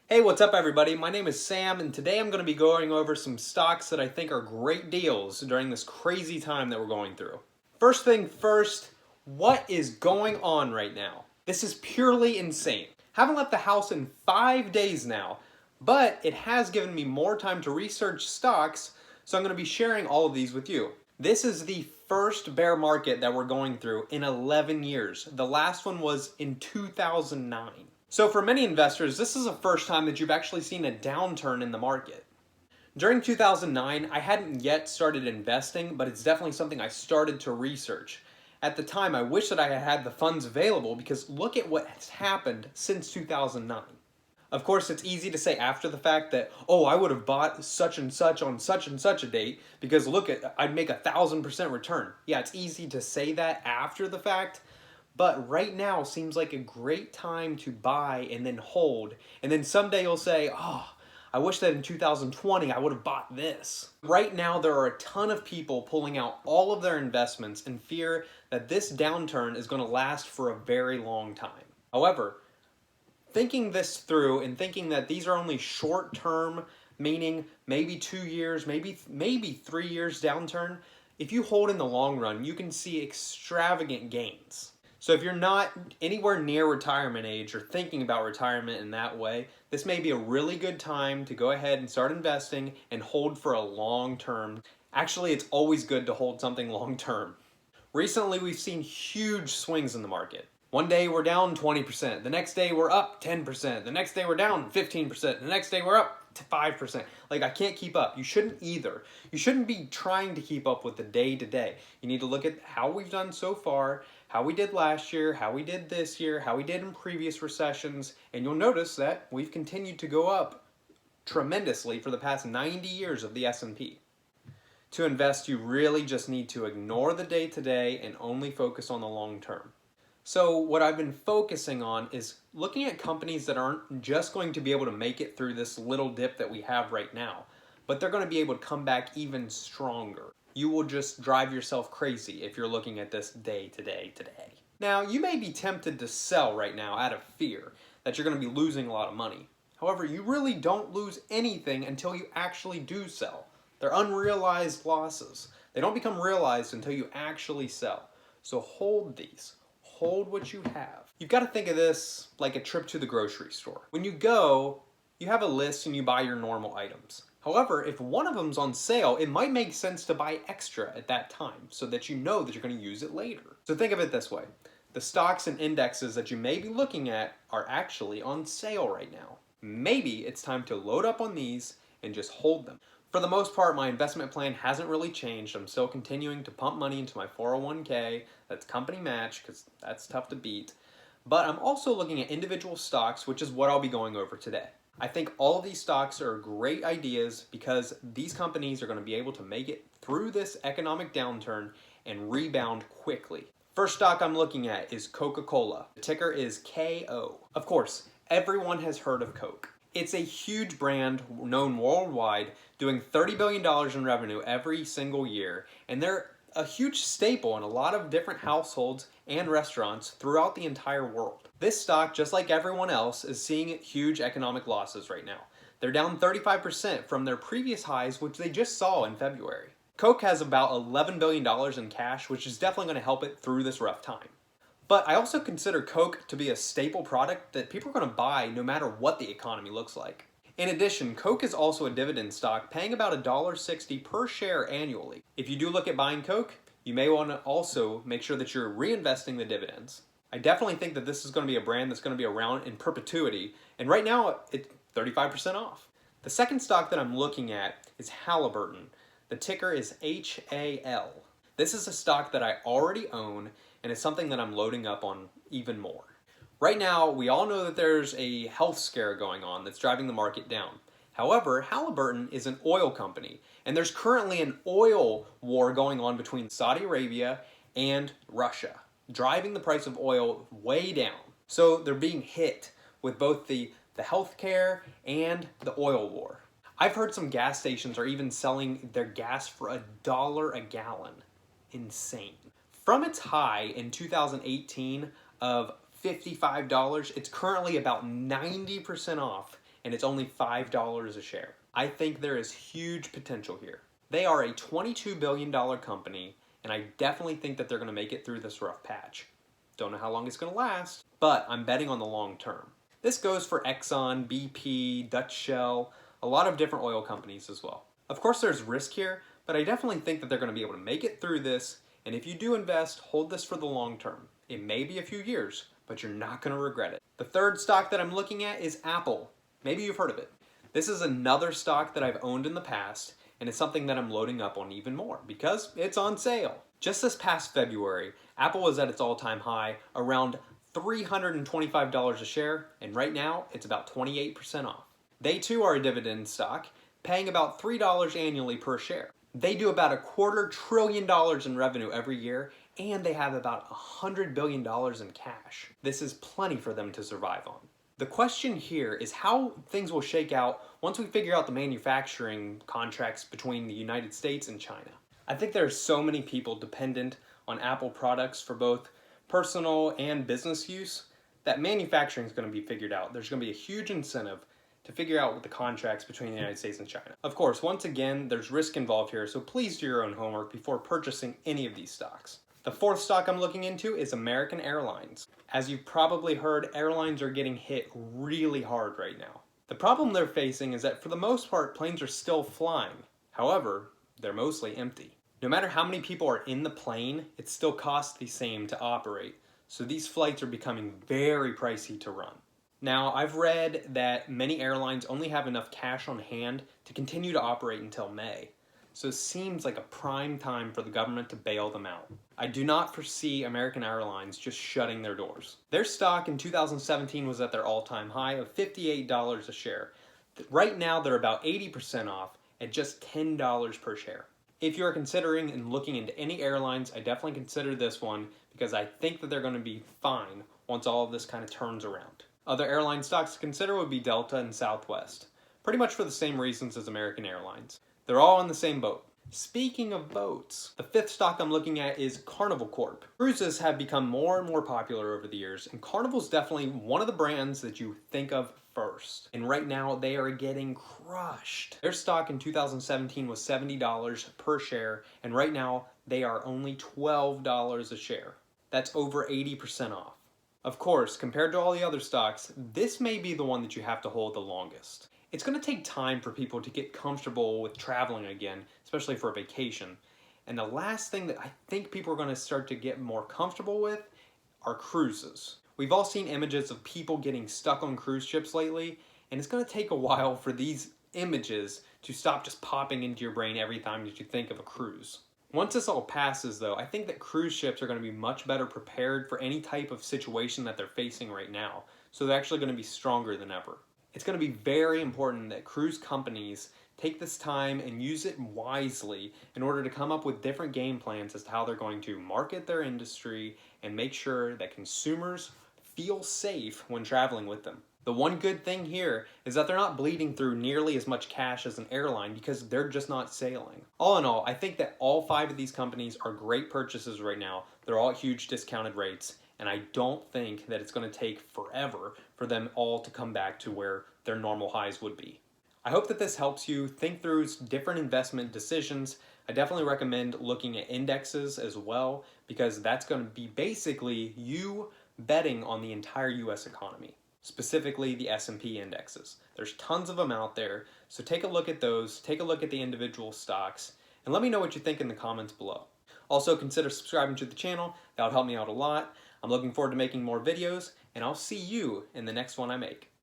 Hey, what's up everybody? My name is Sam and today I'm going to be going over some stocks that I think are great deals during this crazy time that we're going through. First thing first, what is going on right now? This is purely insane. Haven't left the house in 5 days now, but it has given me more time to research stocks, so I'm going to be sharing all of these with you. This is the first bear market that we're going through in 11 years. The last one was in 2009. So for many investors, this is the first time that you've actually seen a downturn in the market. During 2009, I hadn't yet started investing, but it's definitely something I started to research. At the time, I wish that I had had the funds available because look at what has happened since 2009. Of course, it's easy to say after the fact that, oh, I would have bought such and such on such and such a date because look at, I'd make 1,000% return. Yeah, it's easy to say that after the fact, but right now seems like a great time to buy and then hold. And then someday you'll say, oh, I wish that in 2020 I would have bought this. Right now there are a ton of people pulling out all of their investments in fear that this downturn is going to last for a very long time. However, thinking this through and thinking that these are only short term, meaning maybe 2 years, maybe 3 years downturn, if you hold in the long run, you can see extravagant gains. So if you're not anywhere near retirement age or thinking about retirement in that way, this may be a really good time to go ahead and start investing and hold for a long term. Actually, it's always good to hold something long term. Recently, we've seen huge swings in the market. One day we're down 20%, the next day we're up 10%, the next day we're down 15%, the next day we're up to 5%. Like, I can't keep up. You shouldn't either. You shouldn't be trying to keep up with the day to day. You need to look at how we've done so far, how we did last year, how we did this year, how we did in previous recessions, and you'll notice that we've continued to go up tremendously for the past 90 years of the S&P. To invest, you really just need to ignore the day to day and only focus on the long term. So what I've been focusing on is looking at companies that aren't just going to be able to make it through this little dip that we have right now, but they're going to be able to come back even stronger. You will just drive yourself crazy if you're looking at this day to day today. Now, you may be tempted to sell right now out of fear that you're going to be losing a lot of money. However, you really don't lose anything until you actually do sell. They're unrealized losses. They don't become realized until you actually sell. So hold these. Hold what you have. You've got to think of this like a trip to the grocery store. When you go, you have a list and you buy your normal items. However, if one of them's on sale, it might make sense to buy extra at that time so that you know that you're going to use it later. So think of it this way. The stocks and indexes that you may be looking at are actually on sale right now. Maybe it's time to load up on these and just hold them. For the most part, my investment plan hasn't really changed. I'm still continuing to pump money into my 401k. That's company match because that's tough to beat. But I'm also looking at individual stocks, which is what I'll be going over today. I think all of these stocks are great ideas because these companies are going to be able to make it through this economic downturn and rebound quickly. First stock I'm looking at is Coca-Cola. The ticker is KO. Of course, everyone has heard of Coke. It's a huge brand known worldwide, doing $30 billion in revenue every single year, and they're a huge staple in a lot of different households and restaurants throughout the entire world. This stock, just like everyone else, is seeing huge economic losses right now. They're down 35% from their previous highs, which they just saw in February. Coke has about $11 billion in cash, which is definitely going to help it through this rough time. But I also consider Coke to be a staple product that people are going to buy no matter what the economy looks like. In addition, Coke is also a dividend stock, paying about $1.60 per share annually. If you do look at buying Coke, you may want to also make sure that you're reinvesting the dividends. I definitely think that this is going to be a brand that's going to be around in perpetuity, and right now it's 35% off. The second stock that I'm looking at is Halliburton. The ticker is HAL. This is a stock that I already own, and it's something that I'm loading up on even more. Right now, we all know that there's a health scare going on that's driving the market down. However, Halliburton is an oil company, and there's currently an oil war going on between Saudi Arabia and Russia, driving the price of oil way down. So they're being hit with both the healthcare and the oil war. I've heard some gas stations are even selling their gas for $1 a gallon. Insane. From its high in 2018 of $55, it's currently about 90% off, and it's only $5 a share. I think there is huge potential here. They are a $22 billion company, and I definitely think that they're going to make it through this rough patch. Don't know how long it's going to last, but I'm betting on the long term. This goes for Exxon, BP, Dutch Shell, a lot of different oil companies as well. Of course there's risk here, but I definitely think that they're going to be able to make it through this, and if you do invest, hold this for the long term. It may be a few years, but you're not going to regret it. The third stock that I'm looking at is Apple. Maybe you've heard of it. This is another stock that I've owned in the past, and it's something that I'm loading up on even more because it's on sale. Just this past February, Apple was at its all-time high, around $325 a share, and right now it's about 28% off. They too are a dividend stock, paying about $3 annually per share. They do about $250 billion in revenue every year, and they have about $100 billion in cash. This is plenty for them to survive on. The question here is how things will shake out once we figure out the manufacturing contracts between the United States and China. I think there are so many people dependent on Apple products for both personal and business use that manufacturing is going to be figured out. There's going to be a huge incentive to figure out what the contracts between the United States and China. Of course, once again, there's risk involved here, so please do your own homework before purchasing any of these stocks. The fourth stock I'm looking into is American Airlines. As you've probably heard, airlines are getting hit really hard right now. The problem they're facing is that for the most part, planes are still flying. However, they're mostly empty. No matter how many people are in the plane, it still costs the same to operate. So these flights are becoming very pricey to run. Now, I've read that many airlines only have enough cash on hand to continue to operate until May. So it seems like a prime time for the government to bail them out. I do not foresee American Airlines just shutting their doors. Their stock in 2017 was at their all-time high of $58 a share. Right now, they're about 80% off at just $10 per share. If you're considering and looking into any airlines, I definitely consider this one because I think that they're going to be fine once all of this kind of turns around. Other airline stocks to consider would be Delta and Southwest, pretty much for the same reasons as American Airlines. They're all in the same boat. Speaking of boats, the fifth stock I'm looking at is Carnival Corp. Cruises have become more and more popular over the years, and Carnival's definitely one of the brands that you think of first. And right now, they are getting crushed. Their stock in 2017 was $70 per share, and right now, they are only $12 a share. That's over 80% off. Of course, compared to all the other stocks, this may be the one that you have to hold the longest. It's going to take time for people to get comfortable with traveling again, especially for a vacation. And the last thing that I think people are going to start to get more comfortable with are cruises. We've all seen images of people getting stuck on cruise ships lately, and it's going to take a while for these images to stop just popping into your brain every time that you think of a cruise. Once this all passes, though, I think that cruise ships are going to be much better prepared for any type of situation that they're facing right now, so they're actually going to be stronger than ever. It's going to be very important that cruise companies take this time and use it wisely in order to come up with different game plans as to how they're going to market their industry and make sure that consumers feel safe when traveling with them. The one good thing here is that they're not bleeding through nearly as much cash as an airline because they're just not sailing. All in all, I think that all 5 of these companies are great purchases right now. They're all at huge discounted rates, and I don't think that it's going to take forever for them all to come back to where their normal highs would be. I hope that this helps you think through different investment decisions. I definitely recommend looking at indexes as well because that's going to be basically you betting on the entire US economy, specifically the S&P indexes. There's tons of them out there, so take a look at those, take a look at the individual stocks, and let me know what you think in the comments below. Also, consider subscribing to the channel. That would help me out a lot. I'm looking forward to making more videos, and I'll see you in the next one I make.